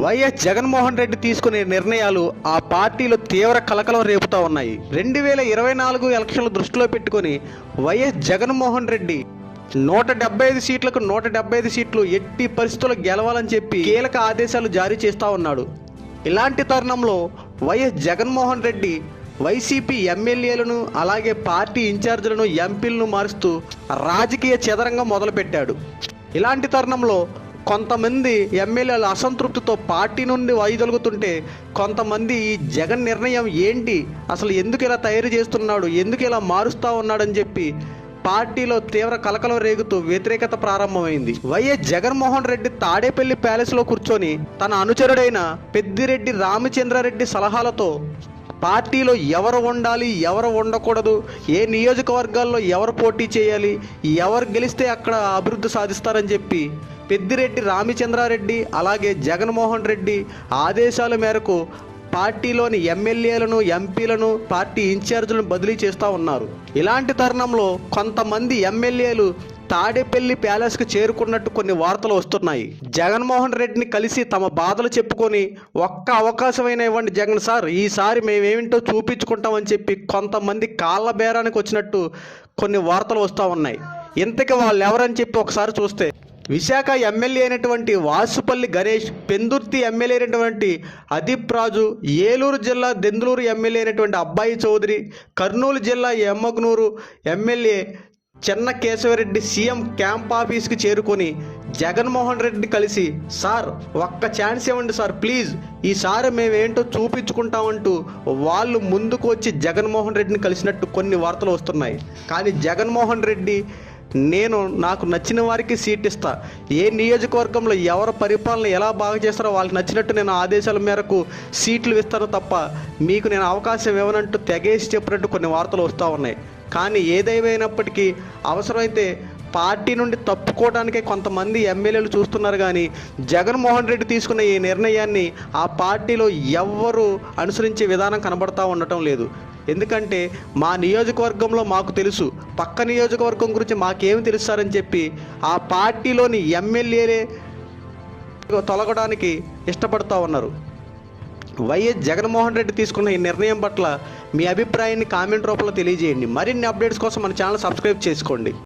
YS Jaganmohan Reddy తీసుకునే నిర్ణయాలు ఆ పార్టీలో తీవ్ర కలకలం రేపుతా ఉన్నాయి. 2024 ఎలక్షన్లు దృష్టిలో పెట్టుకొని వైఎస్ జగన్మోహన్ రెడ్డి 175 సీట్లకు 175 సీట్లు ఎట్టి పరిస్థితుల్లో గెలవాలని చెప్పి కీలక ఆదేశాలు జారీ చేస్తూ ఉన్నాడు. ఇలాంటి తరుణంలో వైఎస్ జగన్మోహన్ రెడ్డి వైసీపీ ఎమ్మెల్యేలను అలాగే పార్టీ ఇన్ఛార్జీలను ఎంపీలను మారుస్తూ రాజకీయ చదరంగం మొదలుపెట్టాడు. ఇలాంటి తరుణంలో కొంతమంది ఎమ్మెల్యేల అసంతృప్తితో పార్టీ నుండి వైదొలుగుతుంటే కొంతమంది ఈ జగన్ నిర్ణయం ఏంటి, అసలు ఎందుకు ఇలా తయారు చేస్తున్నాడు, ఎందుకు ఇలా మారుస్తూ ఉన్నాడని చెప్పి పార్టీలో తీవ్ర కలకలం రేగుతూ వ్యతిరేకత ప్రారంభమైంది. వైఎస్ జగన్మోహన్ రెడ్డి తాడేపల్లి ప్యాలెస్లో కూర్చొని తన అనుచరుడైన పెద్దిరెడ్డి రామచంద్రారెడ్డి సలహాలతో పార్టీలో ఎవరు ఉండాలి, ఎవరు ఉండకూడదు, ఏ నియోజకవర్గాల్లో ఎవరు పోటీ చేయాలి, ఎవరు గెలిస్తే అక్కడ అభివృద్ధి సాధిస్తారని చెప్పి పెద్దిరెడ్డి రామచంద్రారెడ్డి అలాగే జగన్మోహన్ రెడ్డి ఆదేశాల మేరకు పార్టీలోని ఎమ్మెల్యేలను ఎంపీలను పార్టీ ఇన్ఛార్జీలను బదిలీ చేస్తూ ఉన్నారు. ఇలాంటి తరుణంలో కొంతమంది ఎమ్మెల్యేలు తాడేపల్లి ప్యాలెస్కి చేరుకున్నట్టు కొన్ని వార్తలు వస్తున్నాయి. జగన్మోహన్ రెడ్డిని కలిసి తమ బాధలు చెప్పుకొని ఒక్క అవకాశమైనా ఇవ్వండి జగన్ సార్, ఈసారి మేమేమిటో చూపించుకుంటామని చెప్పి కొంతమంది కాళ్ళ బేరానికి వచ్చినట్టు కొన్ని వార్తలు వస్తూ ఉన్నాయి. ఇంతకీ వాళ్ళు ఎవరని చెప్పి ఒకసారి చూస్తే విశాఖ ఎమ్మెల్యే అయినటువంటి వాసుపల్లి గణేష్, పెందుర్తి ఎమ్మెల్యే అయినటువంటి అదీప్ రాజు, ఏలూరు జిల్లా దెందులూరు ఎమ్మెల్యే అయినటువంటి అబ్బాయి చౌదరి, కర్నూలు జిల్లా ఎమ్మగనూరు ఎమ్మెల్యే చెన్న కేశవరెడ్డి సీఎం క్యాంప్ ఆఫీస్కి చేరుకొని జగన్మోహన్ రెడ్డి కలిసి సార్ ఒక్క ఛాన్స్ ఇవ్వండి సార్ ప్లీజ్, ఈసారి మేమేంటో చూపించుకుంటామంటూ వాళ్ళు ముందుకు వచ్చి జగన్మోహన్ రెడ్డిని కలిసినట్టు కొన్ని వార్తలు వస్తున్నాయి. కానీ జగన్మోహన్ రెడ్డి నాకు నచ్చిన వారికి సీట్ ఇస్తా, ఏ నియోజకవర్గంలో ఎవరు పరిపాలన ఎలా బాగా చేస్తారో వాళ్ళకి నచ్చినట్టు నేను ఆదేశాల మేరకు సీట్లు ఇస్తాను తప్ప మీకు నేను అవకాశం ఇవ్వనంటూ తెగేసి చెప్పినట్టు కొన్ని వార్తలు వస్తూ ఉన్నాయి. కానీ ఏదేమైనప్పటికీ అవసరమైతే పార్టీ నుండి తప్పుకోవడానికే కొంతమంది ఎమ్మెల్యేలు చూస్తున్నారు. కానీ జగన్మోహన్ రెడ్డి తీసుకున్న ఈ నిర్ణయాన్ని ఆ పార్టీలో ఎవ్వరూ అనుసరించే విధానం కనబడతా ఉండటం లేదు. ఎందుకంటే మా నియోజకవర్గంలో మాకు తెలుసు, పక్క నియోజకవర్గం గురించి మాకేమి తెలుస్తారని చెప్పి ఆ పార్టీలోని ఎమ్మెల్యేలే తొలగడానికి ఇష్టపడుతూ ఉన్నారు. వైఎస్ జగన్మోహన్ రెడ్డి తీసుకున్న ఈ నిర్ణయం పట్ల మీ అభిప్రాయాన్ని కామెంట్ రూపంలో తెలియజేయండి. మరిన్ని అప్డేట్స్ కోసం మన ఛానల్ సబ్స్క్రైబ్ చేసుకోండి.